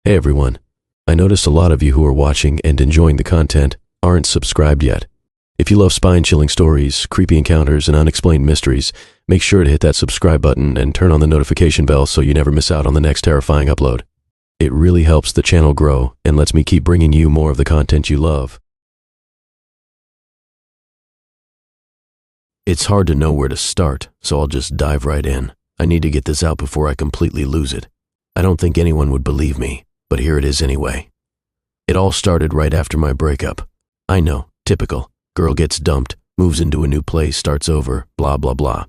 Hey everyone, I noticed a lot of you who are watching and enjoying the content aren't subscribed yet. If you love spine-chilling stories, creepy encounters, and unexplained mysteries, make sure to hit that subscribe button and turn on the notification bell so you never miss out on the next terrifying upload. It really helps the channel grow and lets me keep bringing you more of the content you love. It's hard to know where to start, so I'll just dive right in. I need to get this out before I completely lose it. I don't think anyone would believe me, but here it is anyway. It all started right after my breakup. I know, typical. Girl gets dumped, moves into a new place, starts over, blah, blah, blah.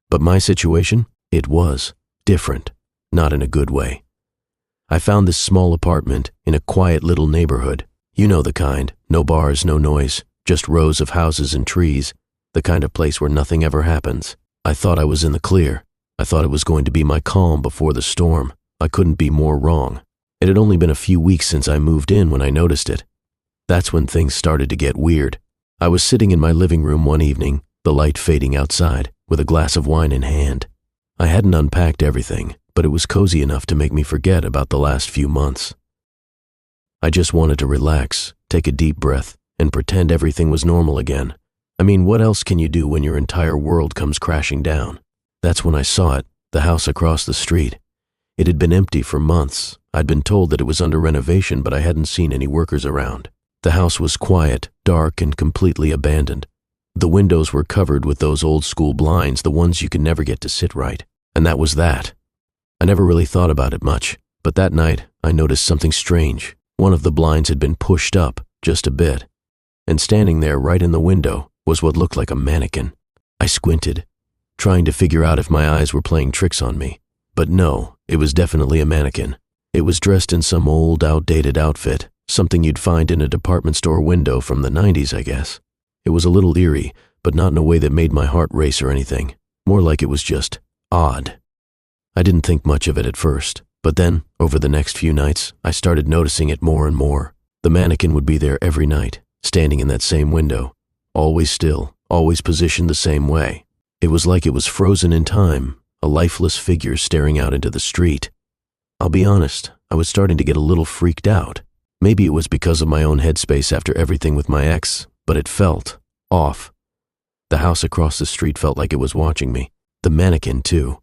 But my situation? It was different, not in a good way. I found this small apartment in a quiet little neighborhood. You know the kind, no bars, no noise, just rows of houses and trees, the kind of place where nothing ever happens. I thought I was in the clear. I thought it was going to be my calm before the storm. I couldn't be more wrong. It had only been a few weeks since I moved in when I noticed it. That's when things started to get weird. I was sitting in my living room one evening, the light fading outside, with a glass of wine in hand. I hadn't unpacked everything, but it was cozy enough to make me forget about the last few months. I just wanted to relax, take a deep breath, and pretend everything was normal again. I mean, what else can you do when your entire world comes crashing down? That's when I saw it, the house across the street. It had been empty for months. I'd been told that it was under renovation, but I hadn't seen any workers around. The house was quiet, dark, and completely abandoned. The windows were covered with those old-school blinds, the ones you can never get to sit right. And that was that. I never really thought about it much, but that night I noticed something strange. One of the blinds had been pushed up just a bit, and standing there right in the window was what looked like a mannequin. I squinted, trying to figure out if my eyes were playing tricks on me. But no, it was definitely a mannequin. It was dressed in some old, outdated outfit, something you'd find in a department store window from the 90s, I guess. It was a little eerie, but not in a way that made my heart race or anything. More like it was just odd. I didn't think much of it at first, but then, over the next few nights, I started noticing it more and more. The mannequin would be there every night, standing in that same window, always still, always positioned the same way. It was like it was frozen in time, a lifeless figure staring out into the street. I'll be honest, I was starting to get a little freaked out. Maybe it was because of my own headspace after everything with my ex, but it felt off. The house across the street felt like it was watching me. The mannequin, too.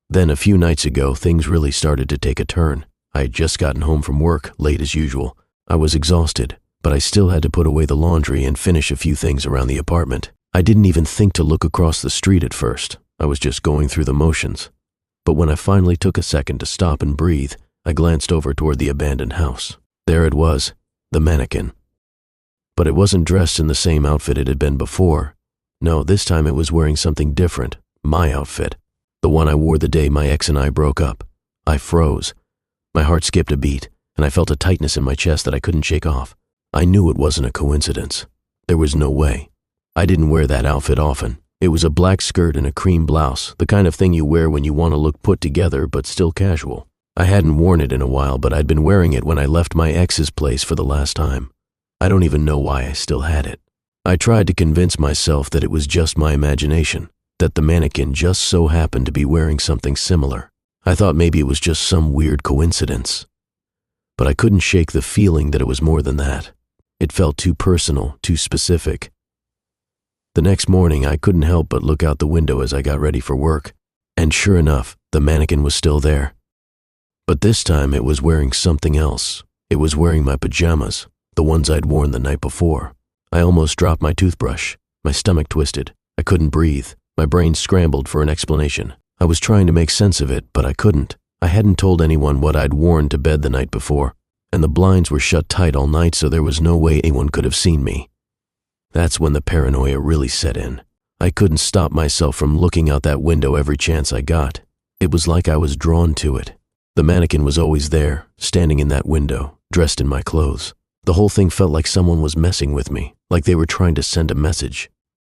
Then a few nights ago, things really started to take a turn. I had just gotten home from work, late as usual. I was exhausted, but I still had to put away the laundry and finish a few things around the apartment. I didn't even think to look across the street at first. I was just going through the motions. But when I finally took a second to stop and breathe, I glanced over toward the abandoned house. There it was, the mannequin. But it wasn't dressed in the same outfit it had been before. No, this time it was wearing something different, my outfit, the one I wore the day my ex and I broke up. I froze. My heart skipped a beat, and I felt a tightness in my chest that I couldn't shake off. I knew it wasn't a coincidence. There was no way. I didn't wear that outfit often. It was a black skirt and a cream blouse, the kind of thing you wear when you want to look put together but still casual. I hadn't worn it in a while, but I'd been wearing it when I left my ex's place for the last time. I don't even know why I still had it. I tried to convince myself that it was just my imagination, that the mannequin just so happened to be wearing something similar. I thought maybe it was just some weird coincidence. But I couldn't shake the feeling that it was more than that. It felt too personal, too specific. The next morning, I couldn't help but look out the window as I got ready for work, and sure enough, the mannequin was still there. But this time it was wearing something else. It was wearing my pajamas, the ones I'd worn the night before. I almost dropped my toothbrush. My stomach twisted. I couldn't breathe. My brain scrambled for an explanation. I was trying to make sense of it, but I couldn't. I hadn't told anyone what I'd worn to bed the night before, and the blinds were shut tight all night, so there was no way anyone could have seen me. That's when the paranoia really set in. I couldn't stop myself from looking out that window every chance I got. It was like I was drawn to it. The mannequin was always there, standing in that window, dressed in my clothes. The whole thing felt like someone was messing with me, like they were trying to send a message.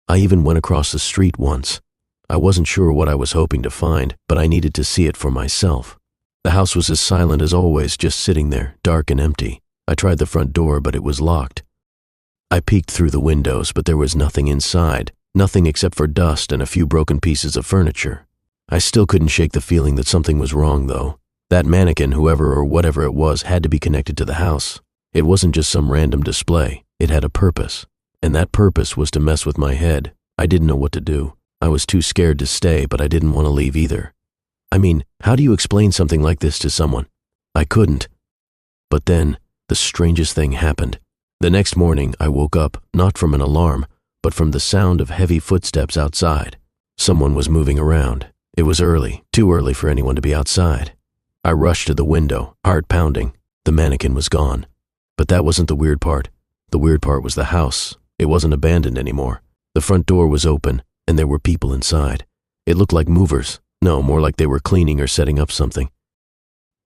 I even went across the street once. I wasn't sure what I was hoping to find, but I needed to see it for myself. The house was as silent as always, just sitting there, dark and empty. I tried the front door, but it was locked. I peeked through the windows, but there was nothing inside, nothing except for dust and a few broken pieces of furniture. I still couldn't shake the feeling that something was wrong, though. That mannequin, whoever or whatever it was, had to be connected to the house. It wasn't just some random display. It had a purpose. And that purpose was to mess with my head. I didn't know what to do. I was too scared to stay, but I didn't want to leave either. I mean, how do you explain something like this to someone? I couldn't. But then, the strangest thing happened. The next morning, I woke up, not from an alarm, but from the sound of heavy footsteps outside. Someone was moving around. It was early, too early for anyone to be outside. I rushed to the window, heart pounding. The mannequin was gone. But that wasn't the weird part. The weird part was the house. It wasn't abandoned anymore. The front door was open, and there were people inside. It looked like movers. No, more like they were cleaning or setting up something.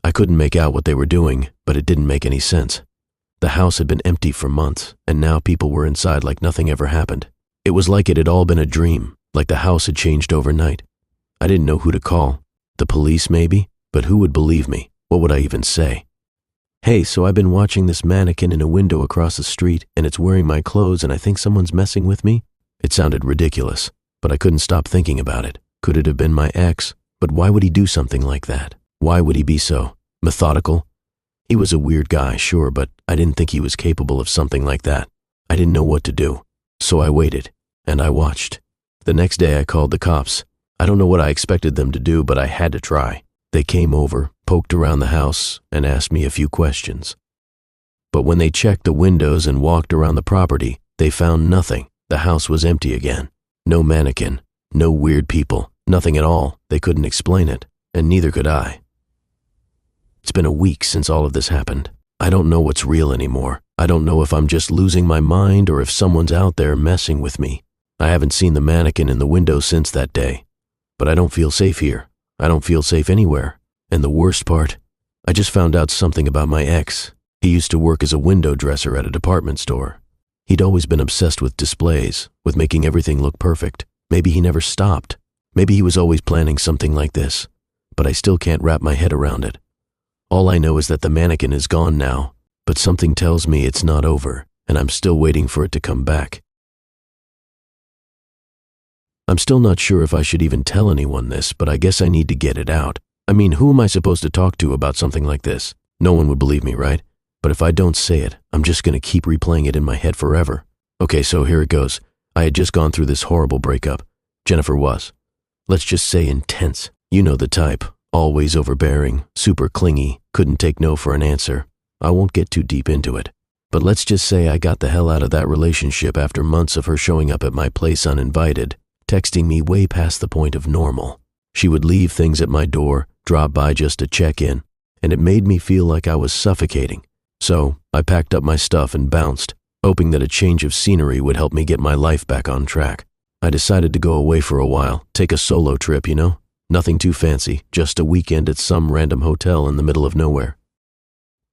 I couldn't make out what they were doing, but it didn't make any sense. The house had been empty for months, and now people were inside like nothing ever happened. It was like it had all been a dream, like the house had changed overnight. I didn't know who to call. The police, maybe? But who would believe me? What would I even say? Hey, so I've been watching this mannequin in a window across the street, and it's wearing my clothes, and I think someone's messing with me? It sounded ridiculous, but I couldn't stop thinking about it. Could it have been my ex? But why would he do something like that? Why would he be so methodical? He was a weird guy, sure, but I didn't think he was capable of something like that. I didn't know what to do. So I waited, and I watched. The next day I called the cops. I don't know what I expected them to do, but I had to try. They came over, poked around the house, and asked me a few questions. But when they checked the windows and walked around the property, they found nothing. The house was empty again. No mannequin, no weird people, nothing at all. They couldn't explain it, and neither could I. It's been a week since all of this happened. I don't know what's real anymore. I don't know if I'm just losing my mind or if someone's out there messing with me. I haven't seen the mannequin in the window since that day. But I don't feel safe here. I don't feel safe anywhere. And the worst part, I just found out something about my ex. He used to work as a window dresser at a department store. He'd always been obsessed with displays, with making everything look perfect. Maybe he never stopped. Maybe he was always planning something like this. But I still can't wrap my head around it. All I know is that the mannequin is gone now, but something tells me it's not over, and I'm still waiting for it to come back. I'm still not sure if I should even tell anyone this, but I guess I need to get it out. I mean, who am I supposed to talk to about something like this? No one would believe me, right? But if I don't say it, I'm just going to keep replaying it in my head forever. Okay, so here it goes. I had just gone through this horrible breakup. Jennifer was, let's just say, intense. You know the type. Always overbearing, super clingy, couldn't take no for an answer. I won't get too deep into it. But let's just say I got the hell out of that relationship after months of her showing up at my place uninvited, texting me way past the point of normal. She would leave things at my door, drop by just to check in, and it made me feel like I was suffocating. So I packed up my stuff and bounced, hoping that a change of scenery would help me get my life back on track. I decided to go away for a while, take a solo trip, you know? Nothing too fancy, just a weekend at some random hotel in the middle of nowhere.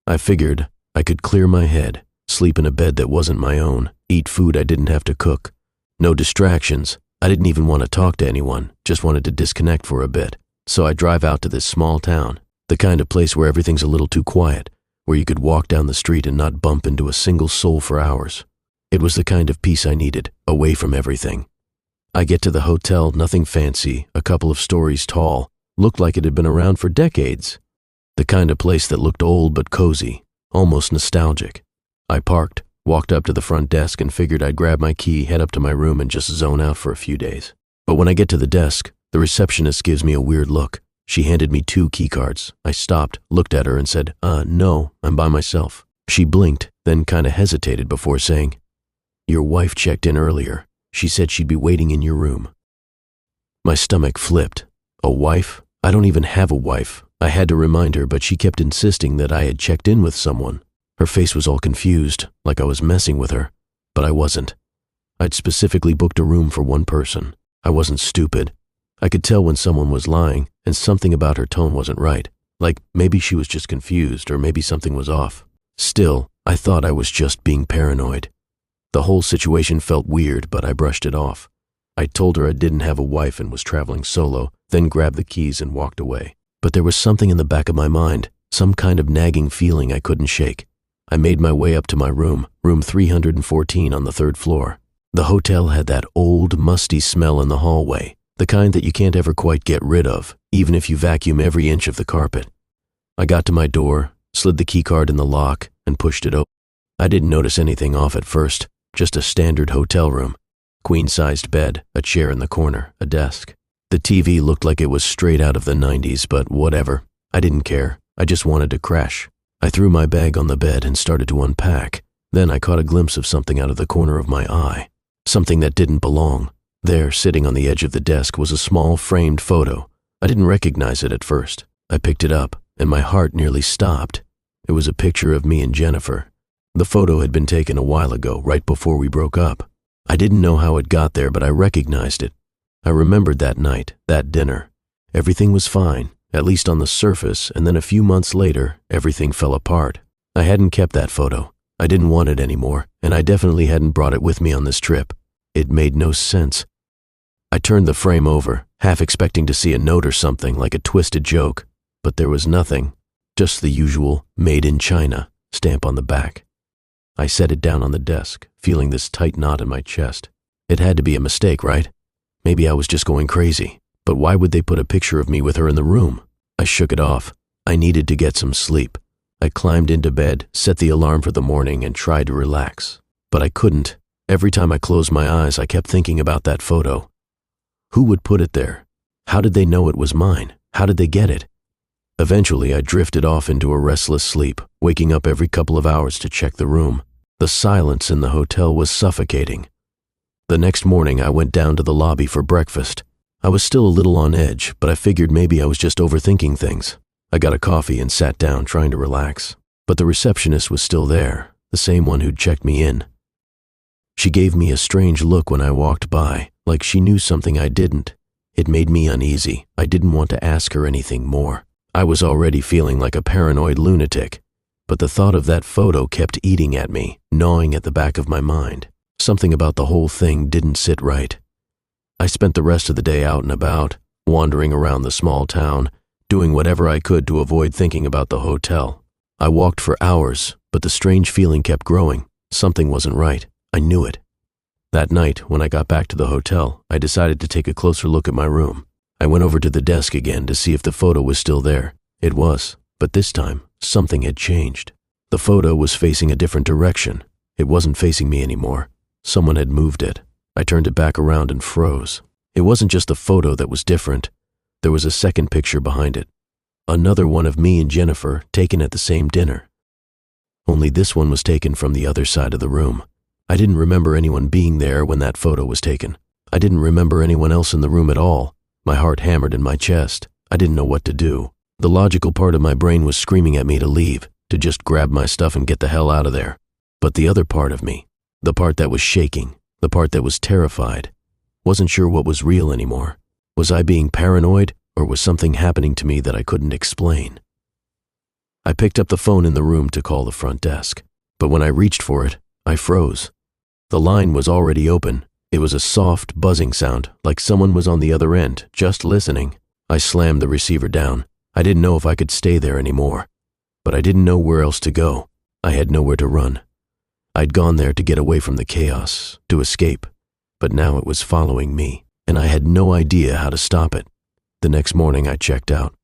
I figured I could clear my head, sleep in a bed that wasn't my own, eat food I didn't have to cook. No distractions. I didn't even want to talk to anyone, just wanted to disconnect for a bit. So I drive out to this small town, the kind of place where everything's a little too quiet, where you could walk down the street and not bump into a single soul for hours. It was the kind of peace I needed, away from everything. I get to the hotel, nothing fancy, a couple of stories tall, looked like it had been around for decades. The kind of place that looked old but cozy, almost nostalgic. I parked, walked up to the front desk and figured I'd grab my key, head up to my room and just zone out for a few days. But when I get to the desk, the receptionist gives me a weird look. She handed me 2 key cards. I stopped, looked at her and said, no, I'm by myself. She blinked, then kinda hesitated before saying, your wife checked in earlier. She said she'd be waiting in your room. My stomach flipped. A wife? I don't even have a wife. I had to remind her, but she kept insisting that I had checked in with someone. Her face was all confused, like I was messing with her, but I wasn't. I'd specifically booked a room for one person. I wasn't stupid. I could tell when someone was lying, and something about her tone wasn't right. Like maybe she was just confused, or maybe something was off. Still, I thought I was just being paranoid. The whole situation felt weird, but I brushed it off. I told her I didn't have a wife and was traveling solo, then grabbed the keys and walked away. But there was something in the back of my mind, some kind of nagging feeling I couldn't shake. I made my way up to my room 314 on the 3rd floor. The hotel had that old, musty smell in the hallway, the kind that you can't ever quite get rid of, even if you vacuum every inch of the carpet. I got to my door, slid the keycard in the lock, and pushed it open. I didn't notice anything off at first, just a standard hotel room. Queen-sized bed, a chair in the corner, a desk. The TV looked like it was straight out of the 90s, but whatever. I didn't care. I just wanted to crash. I threw my bag on the bed and started to unpack. Then I caught a glimpse of something out of the corner of my eye. Something that didn't belong. There, sitting on the edge of the desk, was a small framed photo. I didn't recognize it at first. I picked it up, and my heart nearly stopped. It was a picture of me and Jennifer. The photo had been taken a while ago, right before we broke up. I didn't know how it got there, but I recognized it. I remembered that night, that dinner. Everything was fine, at least on the surface, and then a few months later, everything fell apart. I hadn't kept that photo. I didn't want it anymore, and I definitely hadn't brought it with me on this trip. It made no sense. I turned the frame over, half expecting to see a note or something like a twisted joke, but there was nothing, just the usual "Made in China" stamp on the back. I set it down on the desk, feeling this tight knot in my chest. It had to be a mistake, right? Maybe I was just going crazy, but why would they put a picture of me with her in the room? I shook it off. I needed to get some sleep. I climbed into bed, set the alarm for the morning, and tried to relax. But I couldn't. Every time I closed my eyes, I kept thinking about that photo. Who would put it there? How did they know it was mine? How did they get it? Eventually, I drifted off into a restless sleep, waking up every couple of hours to check the room. The silence in the hotel was suffocating. The next morning, I went down to the lobby for breakfast. I was still a little on edge, but I figured maybe I was just overthinking things. I got a coffee and sat down, trying to relax. But the receptionist was still there, the same one who'd checked me in. She gave me a strange look when I walked by, like she knew something I didn't. It made me uneasy. I didn't want to ask her anything more. I was already feeling like a paranoid lunatic, but the thought of that photo kept eating at me, gnawing at the back of my mind. Something about the whole thing didn't sit right. I spent the rest of the day out and about, wandering around the small town, doing whatever I could to avoid thinking about the hotel. I walked for hours, but the strange feeling kept growing. Something wasn't right. I knew it. That night, when I got back to the hotel, I decided to take a closer look at my room. I went over to the desk again to see if the photo was still there. It was, but this time, something had changed. The photo was facing a different direction. It wasn't facing me anymore. Someone had moved it. I turned it back around and froze. It wasn't just the photo that was different. There was a second picture behind it. Another one of me and Jennifer, taken at the same dinner. Only this one was taken from the other side of the room. I didn't remember anyone being there when that photo was taken. I didn't remember anyone else in the room at all. My heart hammered in my chest. I didn't know what to do. The logical part of my brain was screaming at me to leave, to just grab my stuff and get the hell out of there. But the other part of me, the part that was shaking, the part that was terrified, wasn't sure what was real anymore. Was I being paranoid, or was something happening to me that I couldn't explain? I picked up the phone in the room to call the front desk, but when I reached for it, I froze. The line was already open. It was a soft, buzzing sound, like someone was on the other end, just listening. I slammed the receiver down. I didn't know if I could stay there anymore, but I didn't know where else to go. I had nowhere to run. I'd gone there to get away from the chaos, to escape, but now it was following me, and I had no idea how to stop it. The next morning, I checked out.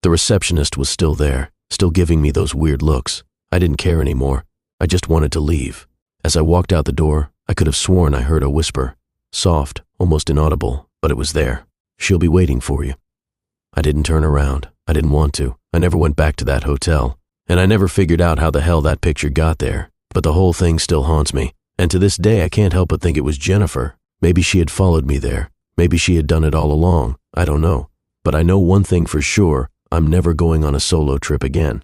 The receptionist was still there, still giving me those weird looks. I didn't care anymore. I just wanted to leave. As I walked out the door, I could have sworn I heard a whisper. Soft, almost inaudible, but it was there. "She'll be waiting for you." I didn't turn around. I didn't want to. I never went back to that hotel. And I never figured out how the hell that picture got there. But the whole thing still haunts me. And to this day, I can't help but think it was Jennifer. Maybe she had followed me there. Maybe she had done it all along. I don't know. But I know one thing for sure. I'm never going on a solo trip again.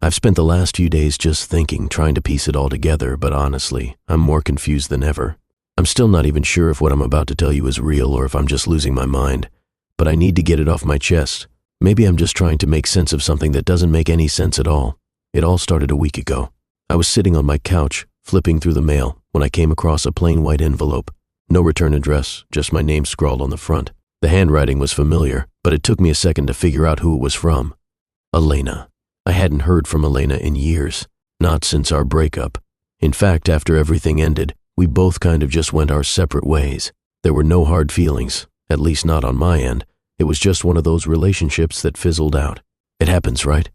I've spent the last few days just thinking, trying to piece it all together, but honestly, I'm more confused than ever. I'm still not even sure if what I'm about to tell you is real or if I'm just losing my mind. But I need to get it off my chest. Maybe I'm just trying to make sense of something that doesn't make any sense at all. It all started a week ago. I was sitting on my couch, flipping through the mail, when I came across a plain white envelope. No return address, just my name scrawled on the front. The handwriting was familiar, but it took me a second to figure out who it was from. Elena. I hadn't heard from Elena in years, not since our breakup. In fact, after everything ended, we both kind of just went our separate ways. There were no hard feelings, at least not on my end, It was just one of those relationships that fizzled out. It happens, right?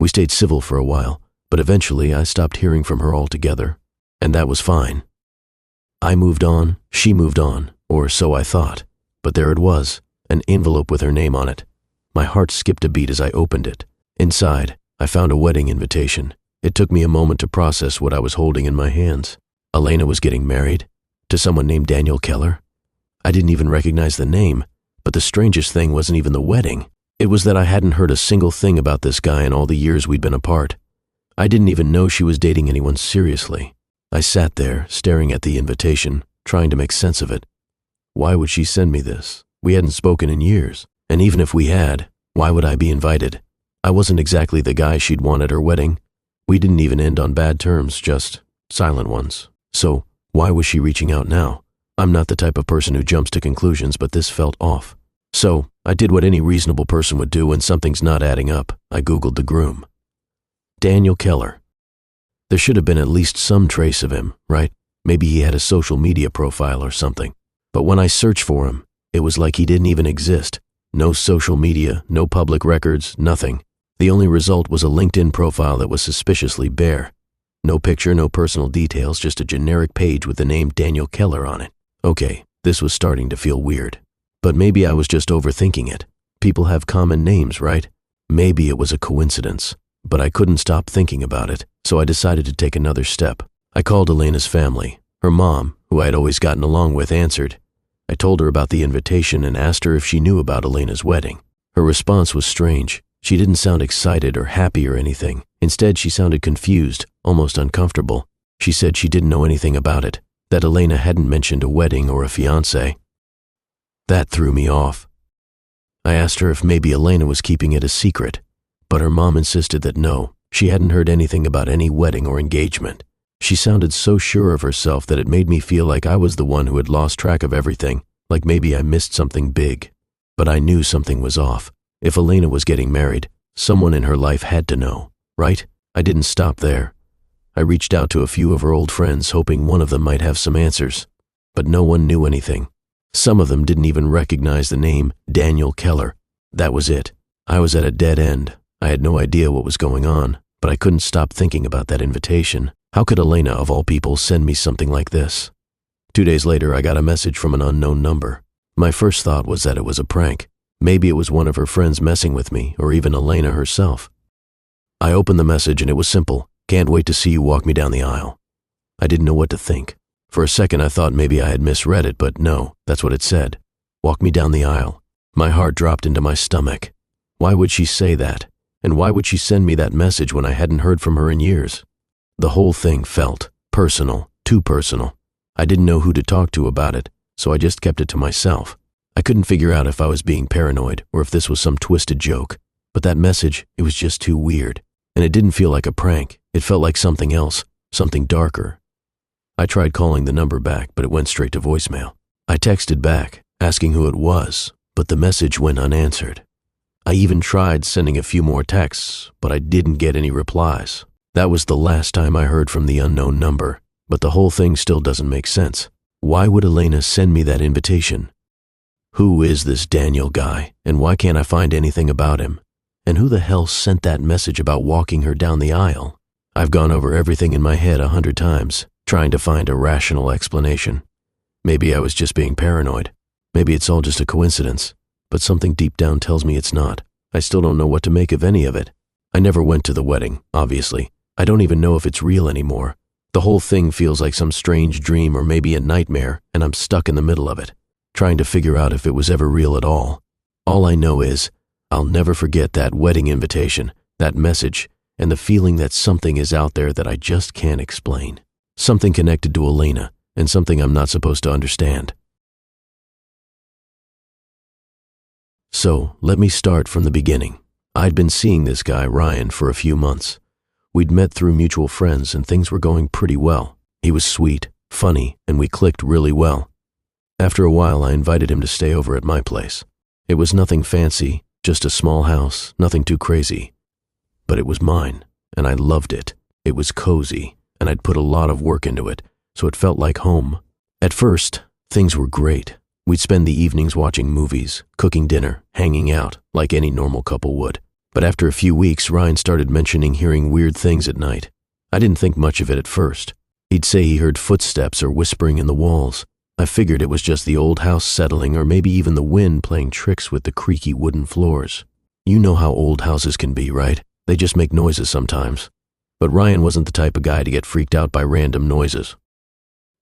We stayed civil for a while, but eventually I stopped hearing from her altogether, and that was fine. I moved on, she moved on, or so I thought, but there it was, an envelope with her name on it. My heart skipped a beat as I opened it. Inside, I found a wedding invitation. It took me a moment to process what I was holding in my hands. Elena was getting married to someone named Daniel Keller. I didn't even recognize the name, but the strangest thing wasn't even the wedding. It was that I hadn't heard a single thing about this guy in all the years we'd been apart. I didn't even know she was dating anyone seriously. I sat there, staring at the invitation, trying to make sense of it. Why would she send me this? We hadn't spoken in years, and even if we had, why would I be invited? I wasn't exactly the guy she'd want at her wedding. We didn't even end on bad terms, just silent ones. So, why was she reaching out now? I'm not the type of person who jumps to conclusions, but this felt off. So, I did what any reasonable person would do when something's not adding up. I Googled the groom. Daniel Keller. There should have been at least some trace of him, right? Maybe he had a social media profile or something. But when I searched for him, it was like he didn't even exist. No social media, no public records, nothing. The only result was a LinkedIn profile that was suspiciously bare. No picture, no personal details, just a generic page with the name Daniel Keller on it. Okay, this was starting to feel weird. But maybe I was just overthinking it. People have common names, right? Maybe it was a coincidence. But I couldn't stop thinking about it, so I decided to take another step. I called Elena's family. Her mom, who I had always gotten along with, answered. I told her about the invitation and asked her if she knew about Elena's wedding. Her response was strange. She didn't sound excited or happy or anything. Instead, she sounded confused, almost uncomfortable. She said she didn't know anything about it, that Elena hadn't mentioned a wedding or a fiancé. That threw me off. I asked her if maybe Elena was keeping it a secret, but her mom insisted that no, she hadn't heard anything about any wedding or engagement. She sounded so sure of herself that it made me feel like I was the one who had lost track of everything, like maybe I missed something big. But I knew something was off. If Elena was getting married, someone in her life had to know, right? I didn't stop there. I reached out to a few of her old friends, hoping one of them might have some answers. But no one knew anything. Some of them didn't even recognize the name Daniel Keller. That was it. I was at a dead end. I had no idea what was going on, but I couldn't stop thinking about that invitation. How could Elena, of all people, send me something like this? 2 days later, I got a message from an unknown number. My first thought was that it was a prank. Maybe it was one of her friends messing with me, or even Elena herself. I opened the message and it was simple. Can't wait to see you walk me down the aisle. I didn't know what to think. For a second, I thought maybe I had misread it, but no, that's what it said. Walk me down the aisle. My heart dropped into my stomach. Why would she say that? And why would she send me that message when I hadn't heard from her in years? The whole thing felt personal, too personal. I didn't know who to talk to about it, so I just kept it to myself. I couldn't figure out if I was being paranoid or if this was some twisted joke. But that message, it was just too weird. And it didn't feel like a prank. It felt like something else, something darker. I tried calling the number back, but it went straight to voicemail. I texted back, asking who it was, but the message went unanswered. I even tried sending a few more texts, but I didn't get any replies. That was the last time I heard from the unknown number, but the whole thing still doesn't make sense. Why would Elena send me that invitation? Who is this Daniel guy, and why can't I find anything about him? And who the hell sent that message about walking her down the aisle? I've gone over everything in my head 100 times, trying to find a rational explanation. Maybe I was just being paranoid. Maybe it's all just a coincidence, but something deep down tells me it's not. I still don't know what to make of any of it. I never went to the wedding, obviously. I don't even know if it's real anymore. The whole thing feels like some strange dream or maybe a nightmare, and I'm stuck in the middle of it, trying to figure out if it was ever real at all. All I know is, I'll never forget that wedding invitation, that message, and the feeling that something is out there that I just can't explain. Something connected to Elena, and something I'm not supposed to understand. So, let me start from the beginning. I'd been seeing this guy, Ryan, for a few months. We'd met through mutual friends and things were going pretty well. He was sweet, funny, and we clicked really well. After a while, I invited him to stay over at my place. It was nothing fancy, just a small house, nothing too crazy. But it was mine, and I loved it. It was cozy, and I'd put a lot of work into it, so it felt like home. At first, things were great. We'd spend the evenings watching movies, cooking dinner, hanging out, like any normal couple would. But after a few weeks, Ryan started mentioning hearing weird things at night. I didn't think much of it at first. He'd say he heard footsteps or whispering in the walls. I figured it was just the old house settling or maybe even the wind playing tricks with the creaky wooden floors. You know how old houses can be, right? They just make noises sometimes. But Ryan wasn't the type of guy to get freaked out by random noises.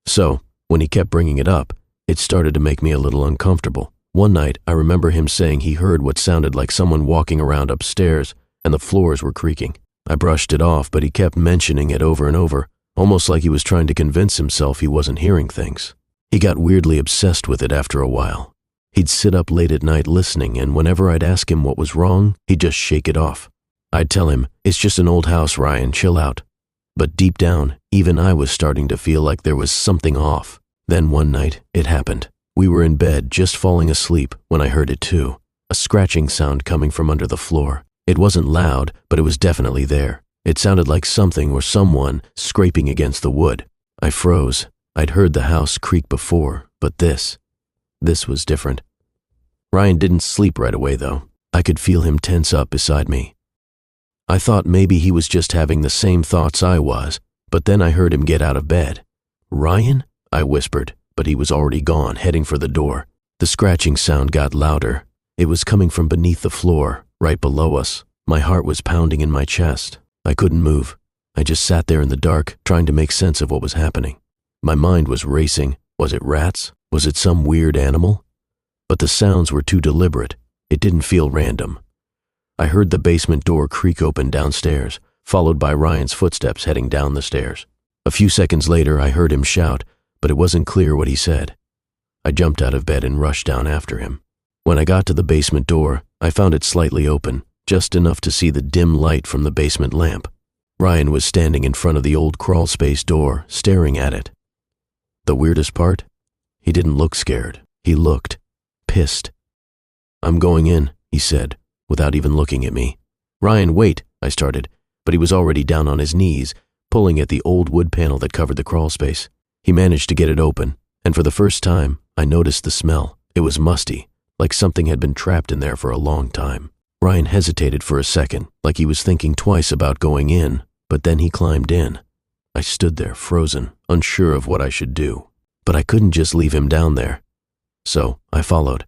So, when he kept bringing it up, it started to make me a little uncomfortable. One night, I remember him saying he heard what sounded like someone walking around upstairs and the floors were creaking. I brushed it off, but he kept mentioning it over and over, almost like he was trying to convince himself he wasn't hearing things. He got weirdly obsessed with it after a while. He'd sit up late at night listening, and whenever I'd ask him what was wrong, he'd just shake it off. I'd tell him, "It's just an old house, Ryan, chill out." But deep down, even I was starting to feel like there was something off. Then one night, it happened. We were in bed, just falling asleep, when I heard it too. A scratching sound coming from under the floor. It wasn't loud, but it was definitely there. It sounded like something or someone scraping against the wood. I froze. I'd heard the house creak before, but this was different. Ryan didn't sleep right away, though. I could feel him tense up beside me. I thought maybe he was just having the same thoughts I was, but then I heard him get out of bed. "Ryan?" I whispered, but he was already gone, heading for the door. The scratching sound got louder. It was coming from beneath the floor, right below us. My heart was pounding in my chest. I couldn't move. I just sat there in the dark, trying to make sense of what was happening. My mind was racing. Was it rats? Was it some weird animal? But the sounds were too deliberate. It didn't feel random. I heard the basement door creak open downstairs, followed by Ryan's footsteps heading down the stairs. A few seconds later, I heard him shout, but it wasn't clear what he said. I jumped out of bed and rushed down after him. When I got to the basement door, I found it slightly open, just enough to see the dim light from the basement lamp. Ryan was standing in front of the old crawl space door, staring at it. The weirdest part? He didn't look scared. He looked pissed. "I'm going in," he said, without even looking at me. "Ryan, wait," I started, but he was already down on his knees, pulling at the old wood panel that covered the crawl space. He managed to get it open, and for the first time, I noticed the smell. It was musty, like something had been trapped in there for a long time. Ryan hesitated for a second, like he was thinking twice about going in, but then he climbed in. I stood there, frozen, unsure of what I should do. But I couldn't just leave him down there. So I followed.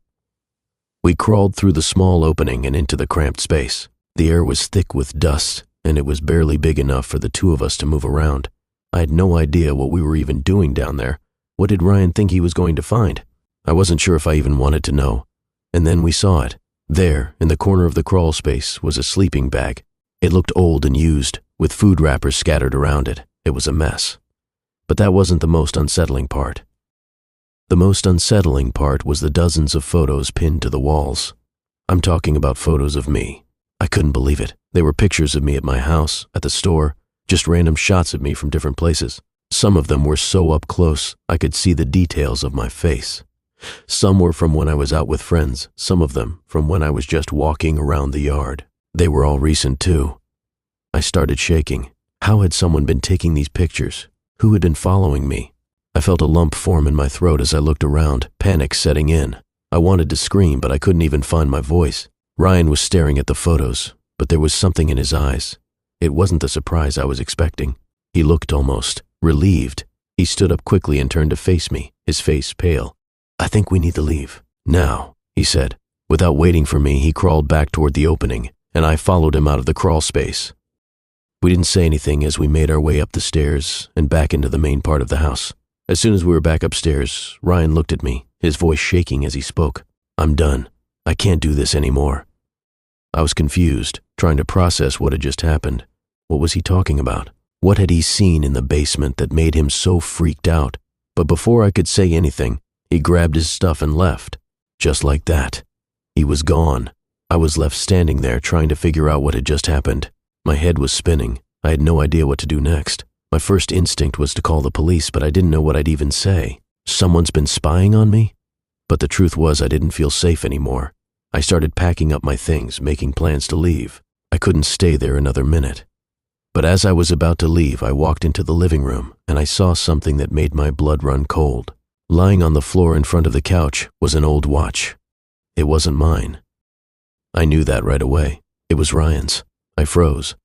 We crawled through the small opening and into the cramped space. The air was thick with dust, and it was barely big enough for the two of us to move around. I had no idea what we were even doing down there. What did Ryan think he was going to find? I wasn't sure if I even wanted to know. And then we saw it. There, in the corner of the crawl space, was a sleeping bag. It looked old and used, with food wrappers scattered around it. It was a mess. But that wasn't the most unsettling part. The most unsettling part was the dozens of photos pinned to the walls. I'm talking about photos of me. I couldn't believe it. They were pictures of me at my house, at the store, just random shots of me from different places. Some of them were so up close, I could see the details of my face. Some were from when I was out with friends, some of them from when I was just walking around the yard. They were all recent too. I started shaking. How had someone been taking these pictures? Who had been following me? I felt a lump form in my throat as I looked around, panic setting in. I wanted to scream, but I couldn't even find my voice. Ryan was staring at the photos, but there was something in his eyes. It wasn't the surprise I was expecting. He looked almost relieved. He stood up quickly and turned to face me, his face pale. "I think we need to leave. Now," he said. Without waiting for me, he crawled back toward the opening, and I followed him out of the crawl space. We didn't say anything as we made our way up the stairs and back into the main part of the house. As soon as we were back upstairs, Ryan looked at me, his voice shaking as he spoke. "I'm done. I can't do this anymore." I was confused, trying to process what had just happened. What was he talking about? What had he seen in the basement that made him so freaked out? But before I could say anything, he grabbed his stuff and left. Just like that. He was gone. I was left standing there trying to figure out what had just happened. My head was spinning. I had no idea what to do next. My first instinct was to call the police, but I didn't know what I'd even say. Someone's been spying on me? But the truth was I didn't feel safe anymore. I started packing up my things, making plans to leave. I couldn't stay there another minute. But as I was about to leave, I walked into the living room, and I saw something that made my blood run cold. Lying on the floor in front of the couch was an old watch. It wasn't mine. I knew that right away. It was Ryan's. I froze.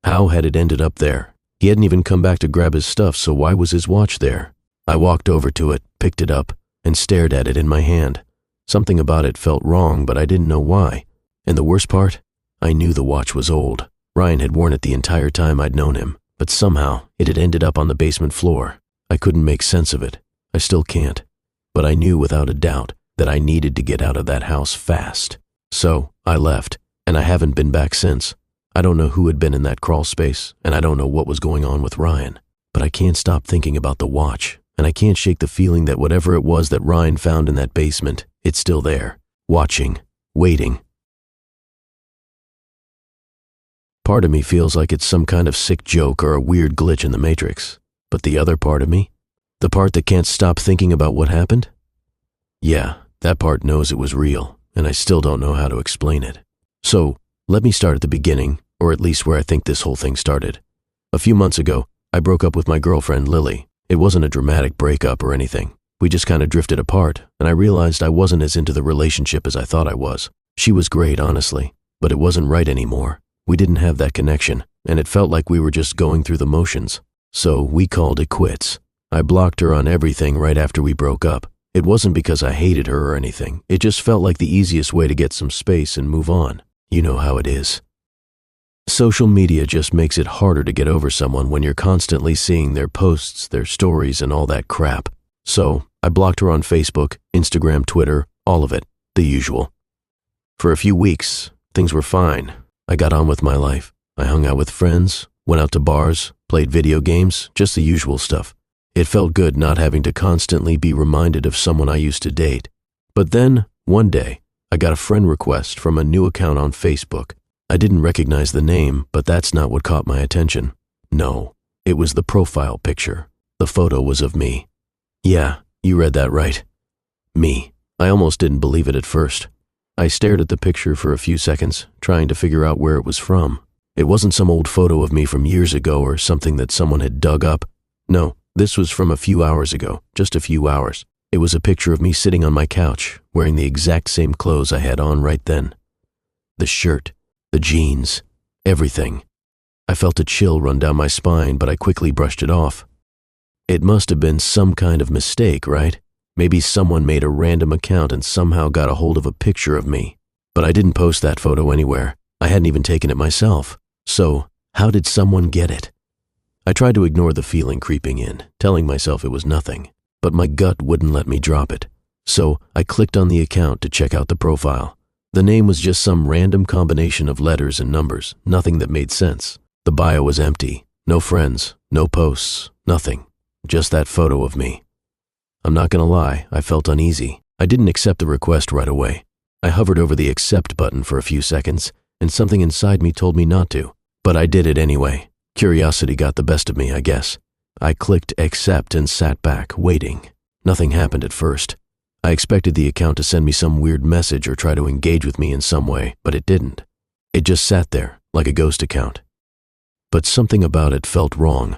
How had it ended up there? He hadn't even come back to grab his stuff, so why was his watch there? I walked over to it, picked it up, and stared at it in my hand. Something about it felt wrong, but I didn't know why. And the worst part? I knew the watch was old. Ryan had worn it the entire time I'd known him, but somehow it had ended up on the basement floor. I couldn't make sense of it. I still can't. But I knew without a doubt that I needed to get out of that house fast. So I left, and I haven't been back since. I don't know who had been in that crawl space, and I don't know what was going on with Ryan. But I can't stop thinking about the watch, and I can't shake the feeling that whatever it was that Ryan found in that basement, it's still there, watching, waiting. Part of me feels like it's some kind of sick joke or a weird glitch in the Matrix. But the other part of me? The part that can't stop thinking about what happened? Yeah, that part knows it was real, and I still don't know how to explain it. So, let me start at the beginning, or at least where I think this whole thing started. A few months ago, I broke up with my girlfriend, Lily. It wasn't a dramatic breakup or anything. We just kind of drifted apart, and I realized I wasn't as into the relationship as I thought I was. She was great, honestly, but it wasn't right anymore. We didn't have that connection, and it felt like we were just going through the motions. So we called it quits. I blocked her on everything right after we broke up. It wasn't because I hated her or anything. It just felt like the easiest way to get some space and move on. You know how it is. Social media just makes it harder to get over someone when you're constantly seeing their posts, their stories, and all that crap. So I blocked her on Facebook, Instagram, Twitter, all of it, the usual. For a few weeks, things were fine. I got on with my life. I hung out with friends, went out to bars, played video games, just the usual stuff. It felt good not having to constantly be reminded of someone I used to date. But then, one day, I got a friend request from a new account on Facebook. I didn't recognize the name, but that's not what caught my attention. No, it was the profile picture. The photo was of me. Yeah, you read that right. Me. I almost didn't believe it at first. I stared at the picture for a few seconds, trying to figure out where it was from. It wasn't some old photo of me from years ago or something that someone had dug up. No, this was from a few hours ago, just a few hours. It was a picture of me sitting on my couch, wearing the exact same clothes I had on right then. The shirt, the jeans, everything. I felt a chill run down my spine, but I quickly brushed it off. It must have been some kind of mistake, right? Maybe someone made a random account and somehow got a hold of a picture of me. But I didn't post that photo anywhere. I hadn't even taken it myself. So, how did someone get it? I tried to ignore the feeling creeping in, telling myself it was nothing. But my gut wouldn't let me drop it. So, I clicked on the account to check out the profile. The name was just some random combination of letters and numbers, nothing that made sense. The bio was empty. No friends, no posts, nothing. Just that photo of me. I'm not gonna lie, I felt uneasy. I didn't accept the request right away. I hovered over the accept button for a few seconds, and something inside me told me not to. But I did it anyway. Curiosity got the best of me, I guess. I clicked accept and sat back, waiting. Nothing happened at first. I expected the account to send me some weird message or try to engage with me in some way, but it didn't. It just sat there, like a ghost account. But something about it felt wrong,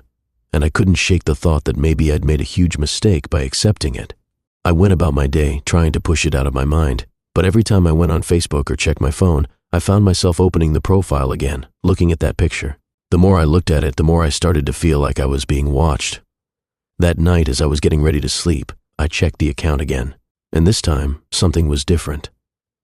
and I couldn't shake the thought that maybe I'd made a huge mistake by accepting it. I went about my day trying to push it out of my mind, but every time I went on Facebook or checked my phone, I found myself opening the profile again, looking at that picture. The more I looked at it, the more I started to feel like I was being watched. That night, as I was getting ready to sleep, I checked the account again, and this time, something was different.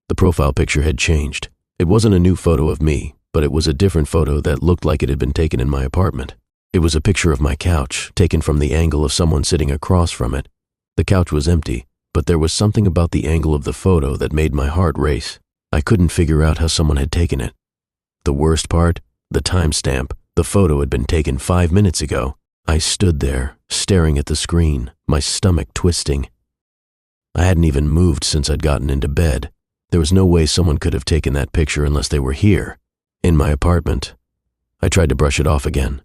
The profile picture had changed. It wasn't a new photo of me, but it was a different photo that looked like it had been taken in my apartment. It was a picture of my couch, taken from the angle of someone sitting across from it. The couch was empty, but there was something about the angle of the photo that made my heart race. I couldn't figure out how someone had taken it. The worst part? The timestamp. The photo had been taken 5 minutes ago. I stood there, staring at the screen, my stomach twisting. I hadn't even moved since I'd gotten into bed. There was no way someone could have taken that picture unless they were here, in my apartment. I tried to brush it off again.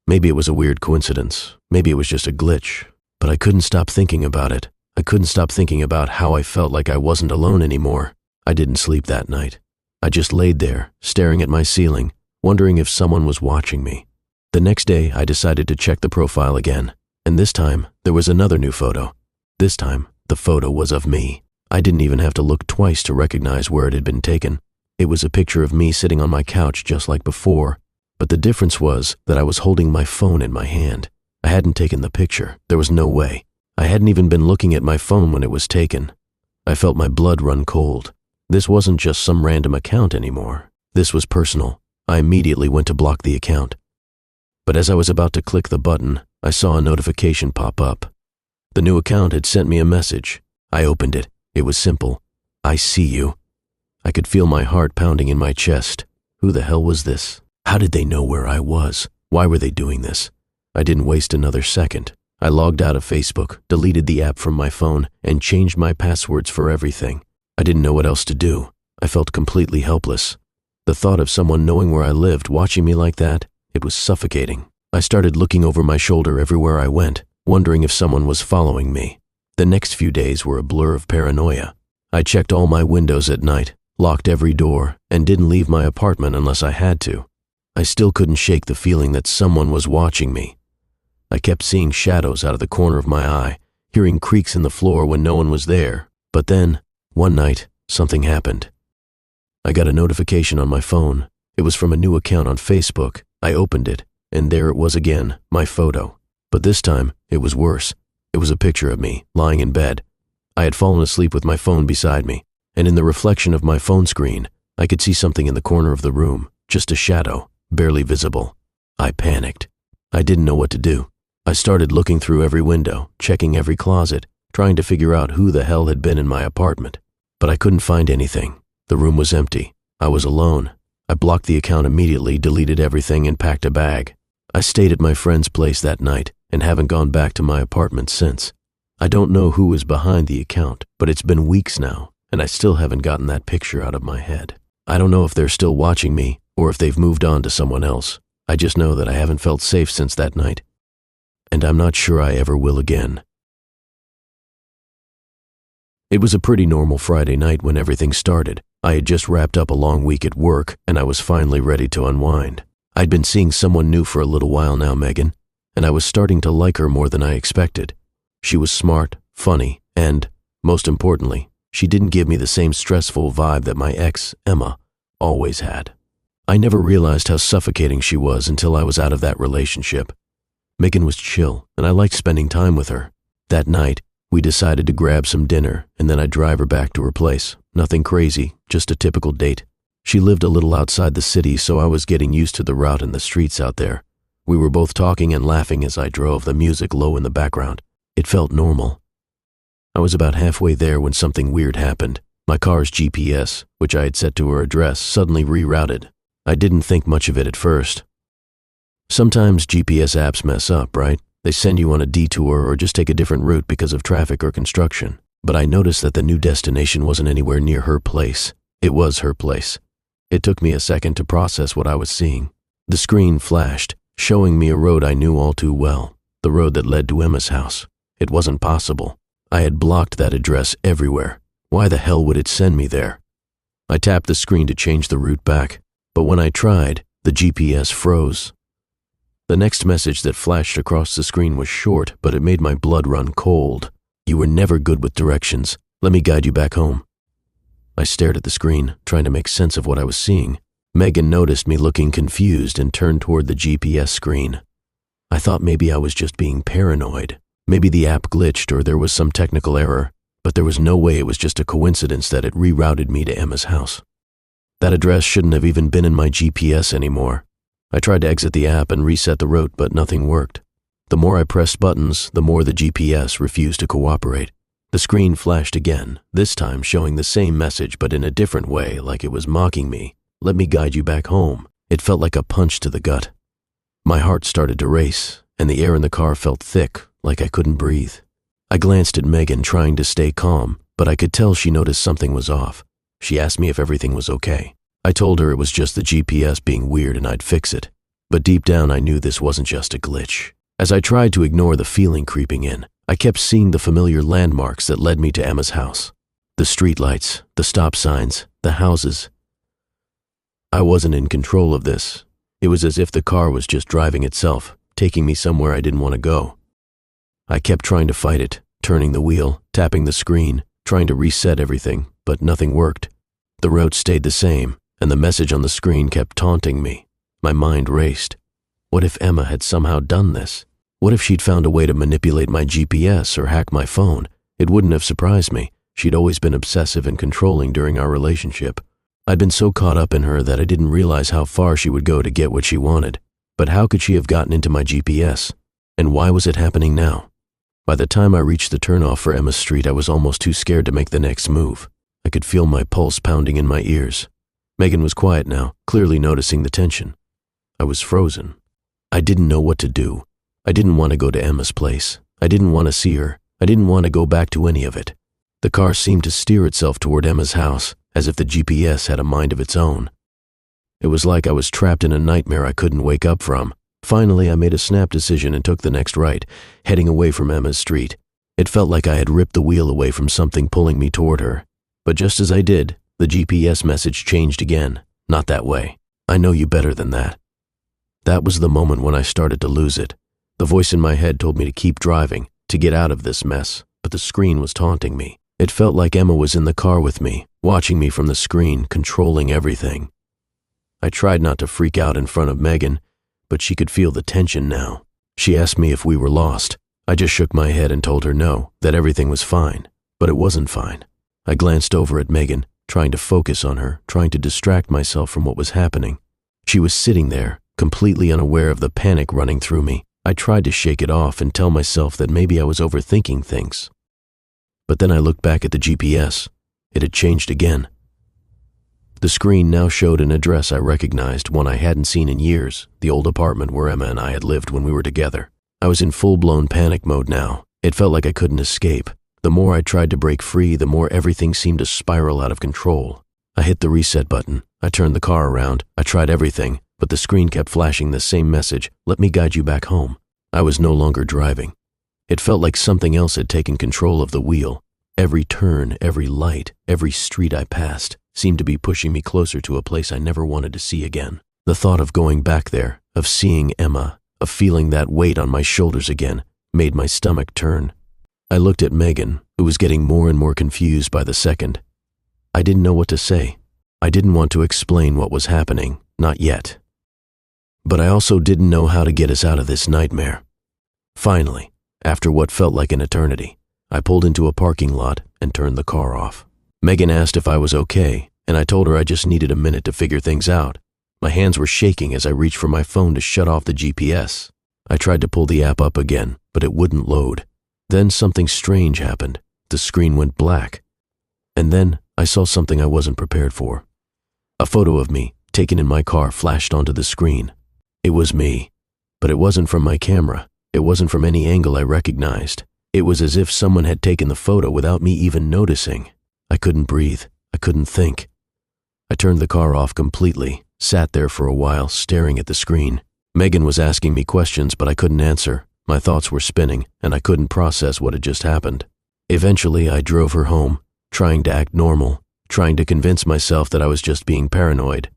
Maybe it was a weird coincidence. Maybe it was just a glitch. But I couldn't stop thinking about it. I couldn't stop thinking about how I felt like I wasn't alone anymore. I didn't sleep that night. I just laid there, staring at my ceiling, wondering if someone was watching me. The next day, I decided to check the profile again, and this time, there was another new photo. This time, the photo was of me. I didn't even have to look twice to recognize where it had been taken. It was a picture of me sitting on my couch just like before, but the difference was that I was holding my phone in my hand. I hadn't taken the picture. There was no way. I hadn't even been looking at my phone when it was taken. I felt my blood run cold. This wasn't just some random account anymore. This was personal. I immediately went to block the account. But as I was about to click the button, I saw a notification pop up. The new account had sent me a message. I opened it. It was simple. "I see you." I could feel my heart pounding in my chest. Who the hell was this? How did they know where I was? Why were they doing this? I didn't waste another second. I logged out of Facebook, deleted the app from my phone, and changed my passwords for everything. I didn't know what else to do. I felt completely helpless. The thought of someone knowing where I lived, watching me like that, it was suffocating. I started looking over my shoulder everywhere I went, wondering if someone was following me. The next few days were a blur of paranoia. I checked all my windows at night, locked every door, and didn't leave my apartment unless I had to. I still couldn't shake the feeling that someone was watching me. I kept seeing shadows out of the corner of my eye, hearing creaks in the floor when no one was there. But then, one night, something happened. I got a notification on my phone. It was from a new account on Facebook. I opened it, and there it was again, my photo. But this time, it was worse. It was a picture of me, lying in bed. I had fallen asleep with my phone beside me, and in the reflection of my phone screen, I could see something in the corner of the room, just a shadow, barely visible. I panicked. I didn't know what to do. I started looking through every window, checking every closet, trying to figure out who the hell had been in my apartment. But I couldn't find anything. The room was empty. I was alone. I blocked the account immediately, deleted everything, and packed a bag. I stayed at my friend's place that night and haven't gone back to my apartment since. I don't know who is behind the account, but it's been weeks now, and I still haven't gotten that picture out of my head. I don't know if they're still watching me or if they've moved on to someone else. I just know that I haven't felt safe since that night, and I'm not sure I ever will again. It was a pretty normal Friday night when everything started. I had just wrapped up a long week at work, and I was finally ready to unwind. I'd been seeing someone new for a little while now, Megan, and I was starting to like her more than I expected. She was smart, funny, and, most importantly, she didn't give me the same stressful vibe that my ex, Emma, always had. I never realized how suffocating she was until I was out of that relationship. Megan was chill, and I liked spending time with her. That night, we decided to grab some dinner, and then I'd drive her back to her place. Nothing crazy, just a typical date. She lived a little outside the city, so I was getting used to the route and the streets out there. We were both talking and laughing as I drove, the music low in the background. It felt normal. I was about halfway there when something weird happened. My car's GPS, which I had set to her address, suddenly rerouted. I didn't think much of it at first. Sometimes GPS apps mess up, right? They send you on a detour or just take a different route because of traffic or construction. But I noticed that the new destination wasn't anywhere near her place. It was her place. It took me a second to process what I was seeing. The screen flashed, showing me a road I knew all too well, the road that led to Emma's house. It wasn't possible. I had blocked that address everywhere. Why the hell would it send me there? I tapped the screen to change the route back, but when I tried, the GPS froze. The next message that flashed across the screen was short, but it made my blood run cold. "You were never good with directions. Let me guide you back home." I stared at the screen, trying to make sense of what I was seeing. Megan noticed me looking confused and turned toward the GPS screen. I thought maybe I was just being paranoid. Maybe the app glitched or there was some technical error, but there was no way it was just a coincidence that it rerouted me to Emma's house. That address shouldn't have even been in my GPS anymore. I tried to exit the app and reset the route, but nothing worked. The more I pressed buttons, the more the GPS refused to cooperate. The screen flashed again, this time showing the same message but in a different way, like it was mocking me. "Let me guide you back home." It felt like a punch to the gut. My heart started to race, and the air in the car felt thick, like I couldn't breathe. I glanced at Megan, trying to stay calm, but I could tell she noticed something was off. She asked me if everything was okay. I told her it was just the GPS being weird and I'd fix it. But deep down I knew this wasn't just a glitch. As I tried to ignore the feeling creeping in, I kept seeing the familiar landmarks that led me to Emma's house. The streetlights, the stop signs, the houses. I wasn't in control of this. It was as if the car was just driving itself, taking me somewhere I didn't want to go. I kept trying to fight it, turning the wheel, tapping the screen, trying to reset everything, but nothing worked. The route stayed the same, and the message on the screen kept taunting me. My mind raced. What if Emma had somehow done this? What if she'd found a way to manipulate my GPS or hack my phone? It wouldn't have surprised me. She'd always been obsessive and controlling during our relationship. I'd been so caught up in her that I didn't realize how far she would go to get what she wanted. But how could she have gotten into my GPS? And why was it happening now? By the time I reached the turnoff for Emma Street, I was almost too scared to make the next move. I could feel my pulse pounding in my ears. Megan was quiet now, clearly noticing the tension. I was frozen. I didn't know what to do. I didn't want to go to Emma's place. I didn't want to see her. I didn't want to go back to any of it. The car seemed to steer itself toward Emma's house, as if the GPS had a mind of its own. It was like I was trapped in a nightmare I couldn't wake up from. Finally, I made a snap decision and took the next right, heading away from Emma's street. It felt like I had ripped the wheel away from something pulling me toward her. But just as I did, the GPS message changed again. Not that way. I know you better than that. That was the moment when I started to lose it. The voice in my head told me to keep driving, to get out of this mess, but the screen was taunting me. It felt like Emma was in the car with me, watching me from the screen, controlling everything. I tried not to freak out in front of Megan, but she could feel the tension now. She asked me if we were lost. I just shook my head and told her no, that everything was fine. But it wasn't fine. I glanced over at Megan, trying to focus on her, trying to distract myself from what was happening. She was sitting there, completely unaware of the panic running through me. I tried to shake it off and tell myself that maybe I was overthinking things. But then I looked back at the GPS. It had changed again. The screen now showed an address I recognized, one I hadn't seen in years, the old apartment where Emma and I had lived when we were together. I was in full-blown panic mode now. It felt like I couldn't escape. The more I tried to break free, the more everything seemed to spiral out of control. I hit the reset button. I turned the car around. I tried everything, but the screen kept flashing the same message, "Let me guide you back home." I was no longer driving. It felt like something else had taken control of the wheel. Every turn, every light, every street I passed seemed to be pushing me closer to a place I never wanted to see again. The thought of going back there, of seeing Emma, of feeling that weight on my shoulders again, made my stomach turn. I looked at Megan, who was getting more and more confused by the second. I didn't know what to say. I didn't want to explain what was happening, not yet. But I also didn't know how to get us out of this nightmare. Finally, after what felt like an eternity, I pulled into a parking lot and turned the car off. Megan asked if I was okay, and I told her I just needed a minute to figure things out. My hands were shaking as I reached for my phone to shut off the GPS. I tried to pull the app up again, but it wouldn't load. Then something strange happened. The screen went black. And then I saw something I wasn't prepared for. A photo of me, taken in my car, flashed onto the screen. It was me, but it wasn't from my camera. It wasn't from any angle I recognized. It was as if someone had taken the photo without me even noticing. I couldn't breathe. I couldn't think. I turned the car off completely, sat there for a while, staring at the screen. Megan was asking me questions, but I couldn't answer. My thoughts were spinning, and I couldn't process what had just happened. Eventually, I drove her home, trying to act normal, trying to convince myself that I was just being paranoid.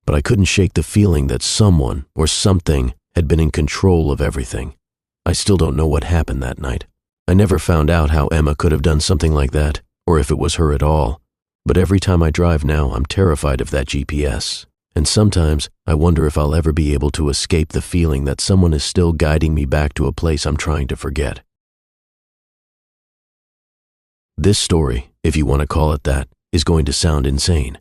But I couldn't shake the feeling that someone or something had been in control of everything. I still don't know what happened that night. I never found out how Emma could have done something like that, or if it was her at all. But every time I drive now, I'm terrified of that GPS. And sometimes I wonder if I'll ever be able to escape the feeling that someone is still guiding me back to a place I'm trying to forget. This story, if you want to call it that, is going to sound insane.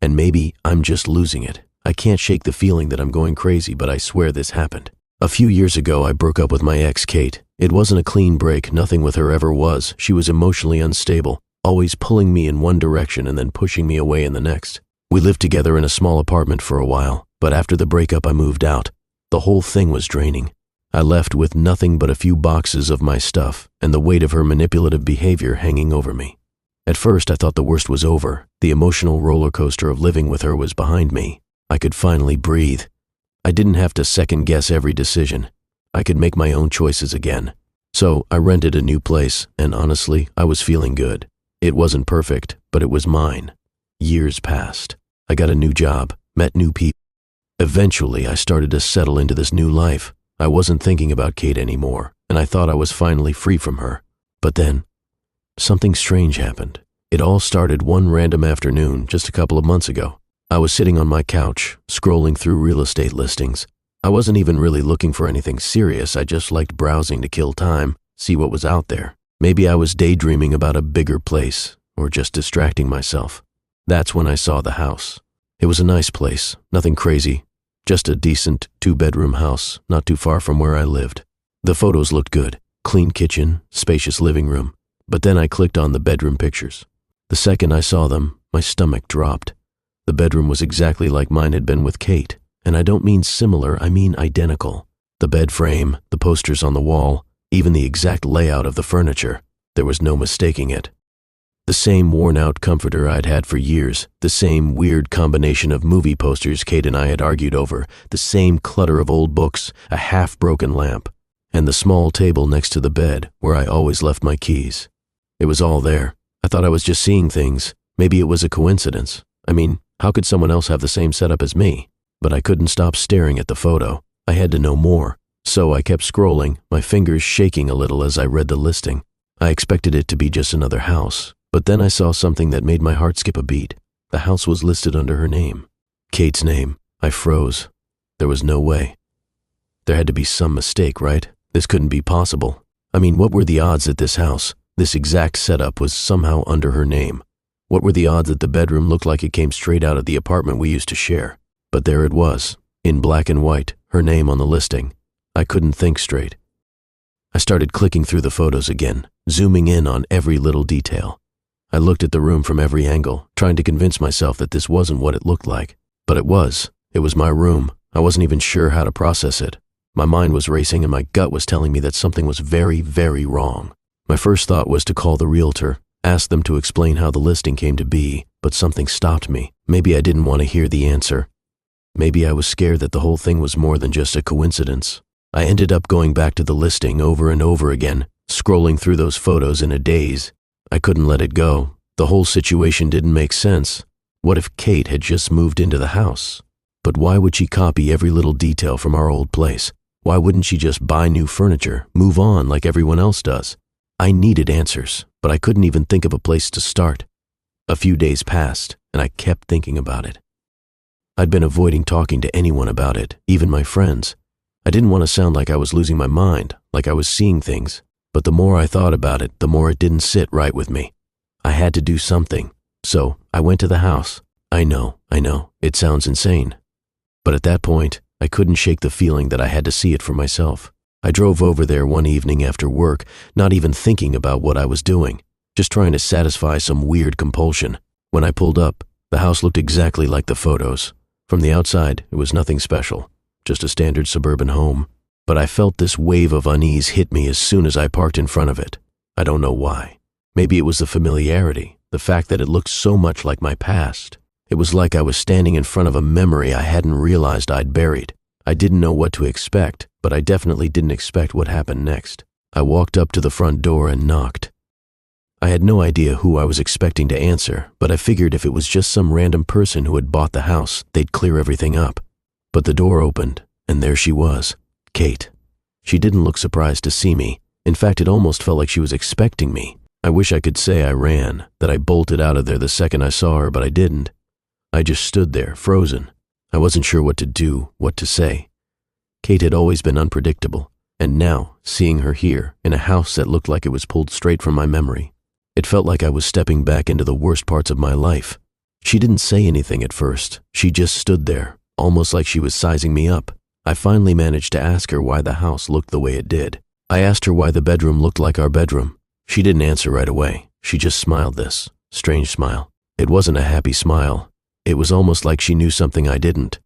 And maybe I'm just losing it. I can't shake the feeling that I'm going crazy, but I swear this happened. A few years ago, I broke up with my ex, Kate. It wasn't a clean break. Nothing with her ever was. She was emotionally unstable, always pulling me in one direction and then pushing me away in the next. We lived together in a small apartment for a while, but after the breakup, I moved out. The whole thing was draining. I left with nothing but a few boxes of my stuff and the weight of her manipulative behavior hanging over me. At first, I thought the worst was over. The emotional roller coaster of living with her was behind me. I could finally breathe. I didn't have to second-guess every decision. I could make my own choices again. So I rented a new place, and honestly, I was feeling good. It wasn't perfect, but it was mine. Years passed. I got a new job, met new people. Eventually, I started to settle into this new life. I wasn't thinking about Kate anymore, and I thought I was finally free from her. But then, something strange happened. It all started one random afternoon just a couple of months ago. I was sitting on my couch, scrolling through real estate listings. I wasn't even really looking for anything serious. I just liked browsing to kill time, see what was out there. Maybe I was daydreaming about a bigger place, or just distracting myself. That's when I saw the house. It was a nice place, nothing crazy, just a decent 2-bedroom house not too far from where I lived. The photos looked good, clean kitchen, spacious living room. But then I clicked on the bedroom pictures. The second I saw them, my stomach dropped. The bedroom was exactly like mine had been with Kate, and I don't mean similar, I mean identical. The bed frame, the posters on the wall, even the exact layout of the furniture. There was no mistaking it. The same worn-out comforter I'd had for years, the same weird combination of movie posters Kate and I had argued over, the same clutter of old books, a half-broken lamp, and the small table next to the bed where I always left my keys. It was all there. I thought I was just seeing things. Maybe it was a coincidence. I mean, how could someone else have the same setup as me? But I couldn't stop staring at the photo. I had to know more. So I kept scrolling, my fingers shaking a little as I read the listing. I expected it to be just another house. But then I saw something that made my heart skip a beat. The house was listed under her name. Kate's name. I froze. There was no way. There had to be some mistake, right? This couldn't be possible. I mean, what were the odds that this house, this exact setup, was somehow under her name? What were the odds that the bedroom looked like it came straight out of the apartment we used to share? But there it was, in black and white, her name on the listing. I couldn't think straight. I started clicking through the photos again, zooming in on every little detail. I looked at the room from every angle, trying to convince myself that this wasn't what it looked like. But it was. It was my room. I wasn't even sure how to process it. My mind was racing and my gut was telling me that something was very, very wrong. My first thought was to call the realtor, ask them to explain how the listing came to be, but something stopped me. Maybe I didn't want to hear the answer. Maybe I was scared that the whole thing was more than just a coincidence. I ended up going back to the listing over and over again, scrolling through those photos in a daze. I couldn't let it go. The whole situation didn't make sense. What if Kate had just moved into the house? But why would she copy every little detail from our old place? Why wouldn't she just buy new furniture, move on like everyone else does? I needed answers, but I couldn't even think of a place to start. A few days passed, and I kept thinking about it. I'd been avoiding talking to anyone about it, even my friends. I didn't want to sound like I was losing my mind, like I was seeing things. But the more I thought about it, the more it didn't sit right with me. I had to do something. So I went to the house. I know, it sounds insane. But at that point, I couldn't shake the feeling that I had to see it for myself. I drove over there one evening after work, not even thinking about what I was doing, just trying to satisfy some weird compulsion. When I pulled up, the house looked exactly like the photos. From the outside, it was nothing special, just a standard suburban home. But I felt this wave of unease hit me as soon as I parked in front of it. I don't know why. Maybe it was the familiarity, the fact that it looked so much like my past. It was like I was standing in front of a memory I hadn't realized I'd buried. I didn't know what to expect, but I definitely didn't expect what happened next. I walked up to the front door and knocked. I had no idea who I was expecting to answer, but I figured if it was just some random person who had bought the house, they'd clear everything up. But the door opened, and there she was. Kate. She didn't look surprised to see me. In fact, it almost felt like she was expecting me. I wish I could say I ran, that I bolted out of there the second I saw her, but I didn't. I just stood there, frozen. I wasn't sure what to do, what to say. Kate had always been unpredictable, and now, seeing her here, in a house that looked like it was pulled straight from my memory, it felt like I was stepping back into the worst parts of my life. She didn't say anything at first. She just stood there, almost like she was sizing me up. I finally managed to ask her why the house looked the way it did. I asked her why the bedroom looked like our bedroom. She didn't answer right away. She just smiled this strange smile. It wasn't a happy smile. It was almost like she knew something I didn't.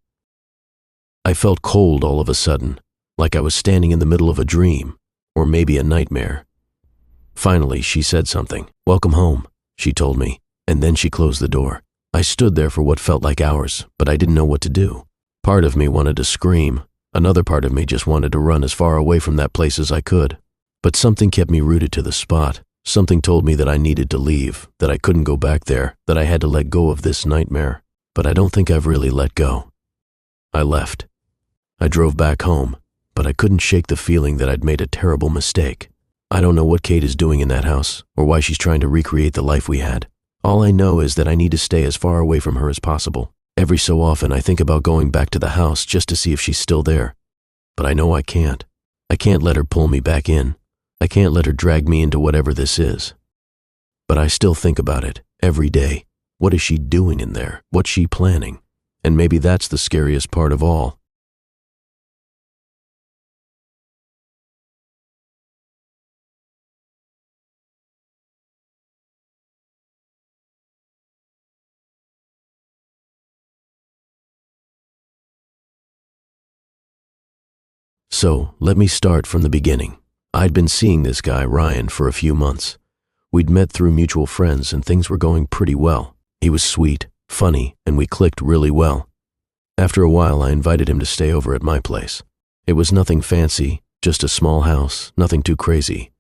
I felt cold all of a sudden, like I was standing in the middle of a dream, or maybe a nightmare. Finally, she said something. "Welcome home," she told me, and then she closed the door. I stood there for what felt like hours, but I didn't know what to do. Part of me wanted to scream. Another part of me just wanted to run as far away from that place as I could. But something kept me rooted to the spot. Something told me that I needed to leave, that I couldn't go back there, that I had to let go of this nightmare. But I don't think I've really let go. I left. I drove back home, but I couldn't shake the feeling that I'd made a terrible mistake. I don't know what Kate is doing in that house, or why she's trying to recreate the life we had. All I know is that I need to stay as far away from her as possible. Every so often I think about going back to the house just to see if she's still there. But I know I can't. I can't let her pull me back in. I can't let her drag me into whatever this is. But I still think about it every day. What is she doing in there? What's she planning? And maybe that's the scariest part of all. So, let me start from the beginning. I'd been seeing this guy, Ryan, for a few months. We'd met through mutual friends and things were going pretty well. He was sweet, funny, and we clicked really well. After a while, I invited him to stay over at my place. It was nothing fancy, just a small house, nothing too crazy.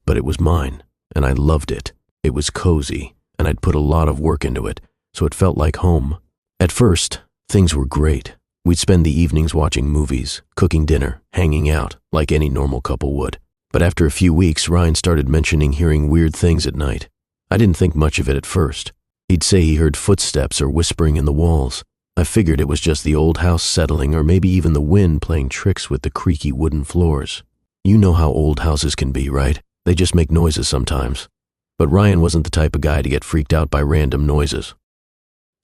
But it was mine, and I loved it. It was cozy, and I'd put a lot of work into it, so it felt like home. At first, things were great. We'd spend the evenings watching movies, cooking dinner, hanging out, like any normal couple would. But after a few weeks, Ryan started mentioning hearing weird things at night. I didn't think much of it at first. He'd say he heard footsteps or whispering in the walls. I figured it was just the old house settling, or maybe even the wind playing tricks with the creaky wooden floors. You know how old houses can be, right? They just make noises sometimes. But Ryan wasn't the type of guy to get freaked out by random noises.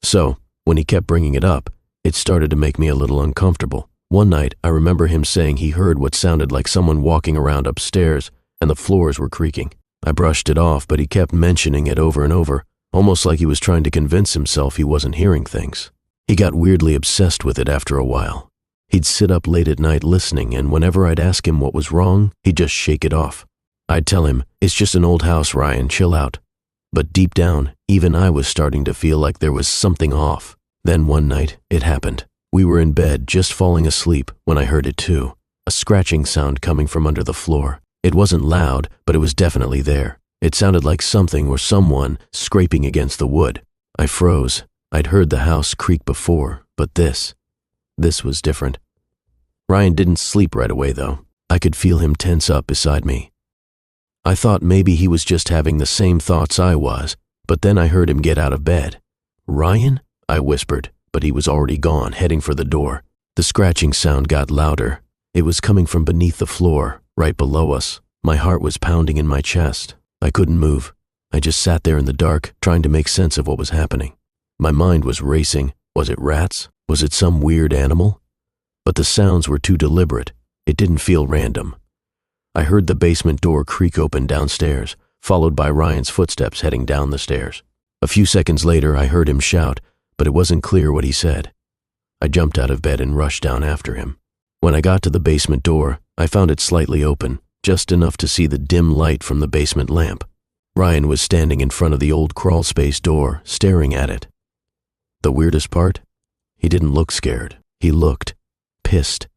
So, when he kept bringing it up, it started to make me a little uncomfortable. One night, I remember him saying he heard what sounded like someone walking around upstairs, and the floors were creaking. I brushed it off, but he kept mentioning it over and over, almost like he was trying to convince himself he wasn't hearing things. He got weirdly obsessed with it after a while. He'd sit up late at night listening, and whenever I'd ask him what was wrong, he'd just shake it off. I'd tell him, "It's just an old house, Ryan, chill out." But deep down, even I was starting to feel like there was something off. Then one night, it happened. We were in bed, just falling asleep, when I heard it too. A scratching sound coming from under the floor. It wasn't loud, but it was definitely there. It sounded like something or someone scraping against the wood. I froze. I'd heard the house creak before, but this was different. Ryan didn't sleep right away, though. I could feel him tense up beside me. I thought maybe he was just having the same thoughts I was, but then I heard him get out of bed. "Ryan?" I whispered, but he was already gone, heading for the door. The scratching sound got louder. It was coming from beneath the floor, right below us. My heart was pounding in my chest. I couldn't move. I just sat there in the dark, trying to make sense of what was happening. My mind was racing. Was it rats? Was it some weird animal? But the sounds were too deliberate. It didn't feel random. I heard the basement door creak open downstairs, followed by Ryan's footsteps heading down the stairs. A few seconds later, I heard him shout, but it wasn't clear what he said. I jumped out of bed and rushed down after him. When I got to the basement door, I found it slightly open, just enough to see the dim light from the basement lamp. Ryan was standing in front of the old crawl space door, staring at it. The weirdest part? He didn't look scared. He looked pissed.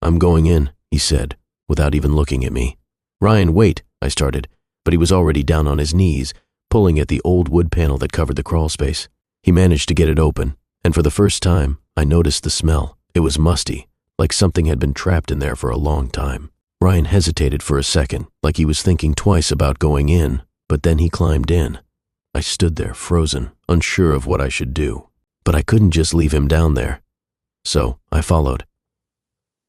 "I'm going in," he said, without even looking at me. "Ryan, wait," I started, but he was already down on his knees, pulling at the old wood panel that covered the crawl space. He managed to get it open, and for the first time, I noticed the smell. It was musty, like something had been trapped in there for a long time. Ryan hesitated for a second, like he was thinking twice about going in, but then he climbed in. I stood there, frozen, unsure of what I should do. But I couldn't just leave him down there. So I followed.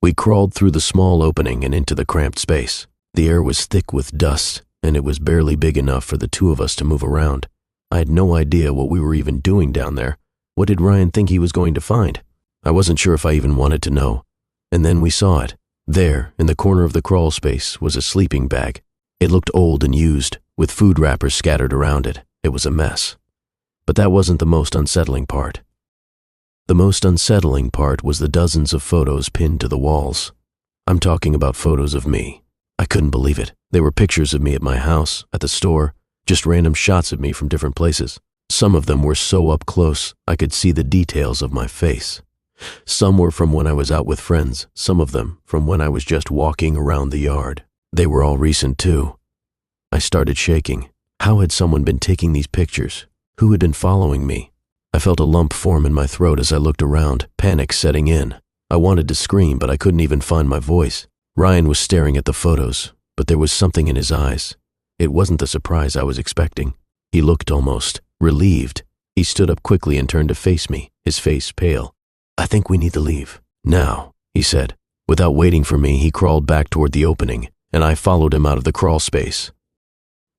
We crawled through the small opening and into the cramped space. The air was thick with dust, and it was barely big enough for the two of us to move around. I had no idea what we were even doing down there. What did Ryan think he was going to find? I wasn't sure if I even wanted to know. And then we saw it. There, in the corner of the crawl space, was a sleeping bag. It looked old and used, with food wrappers scattered around it. It was a mess. But that wasn't the most unsettling part. The most unsettling part was the dozens of photos pinned to the walls. I'm talking about photos of me. I couldn't believe it. They were pictures of me at my house, at the store, just random shots of me from different places. Some of them were so up close, I could see the details of my face. Some were from when I was out with friends, some of them from when I was just walking around the yard. They were all recent too. I started shaking. How had someone been taking these pictures? Who had been following me? I felt a lump form in my throat as I looked around, panic setting in. I wanted to scream, but I couldn't even find my voice. Ryan was staring at the photos. but there was something in his eyes. It wasn't the surprise I was expecting. He looked almost relieved. He stood up quickly and turned to face me, his face pale. "I think we need to leave. Now," he said. Without waiting for me, he crawled back toward the opening, and I followed him out of the crawl space.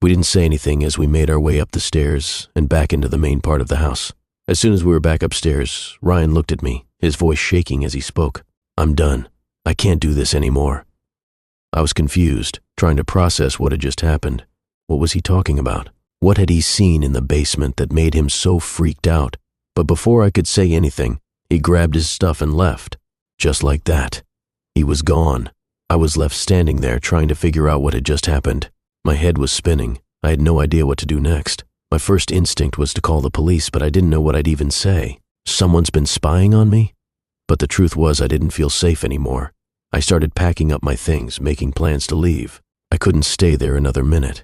We didn't say anything as we made our way up the stairs and back into the main part of the house. As soon as we were back upstairs, Ryan looked at me, his voice shaking as he spoke. "I'm done. I can't do this anymore." I was confused, trying to process what had just happened. What was he talking about? What had he seen in the basement that made him so freaked out? But before I could say anything, he grabbed his stuff and left. Just like that. He was gone. I was left standing there trying to figure out what had just happened. My head was spinning. I had no idea what to do next. My first instinct was to call the police, but I didn't know what I'd even say. Someone's been spying on me? But the truth was I didn't feel safe anymore. I started packing up my things, making plans to leave. I couldn't stay there another minute.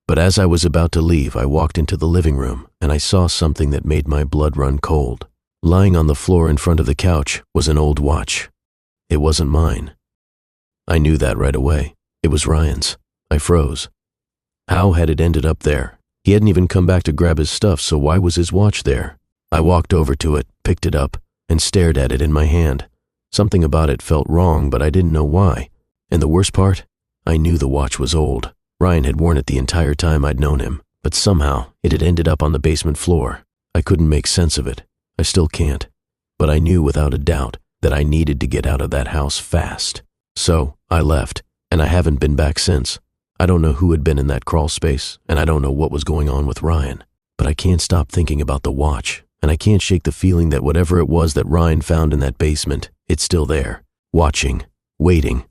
But as I was about to leave, I walked into the living room, and I saw something that made my blood run cold. Lying on the floor in front of the couch was an old watch. It wasn't mine. I knew that right away. It was Ryan's. I froze. How had it ended up there? He hadn't even come back to grab his stuff, so why was his watch there? I walked over to it, picked it up, and stared at it in my hand. Something about it felt wrong, but I didn't know why. And the worst part? I knew the watch was old. Ryan had worn it the entire time I'd known him, but somehow it had ended up on the basement floor. I couldn't make sense of it. I still can't. But I knew without a doubt that I needed to get out of that house fast. So I left, and I haven't been back since. I don't know who had been in that crawl space, and I don't know what was going on with Ryan. But I can't stop thinking about the watch, and I can't shake the feeling that whatever it was that Ryan found in that basement, it's still there, watching, waiting,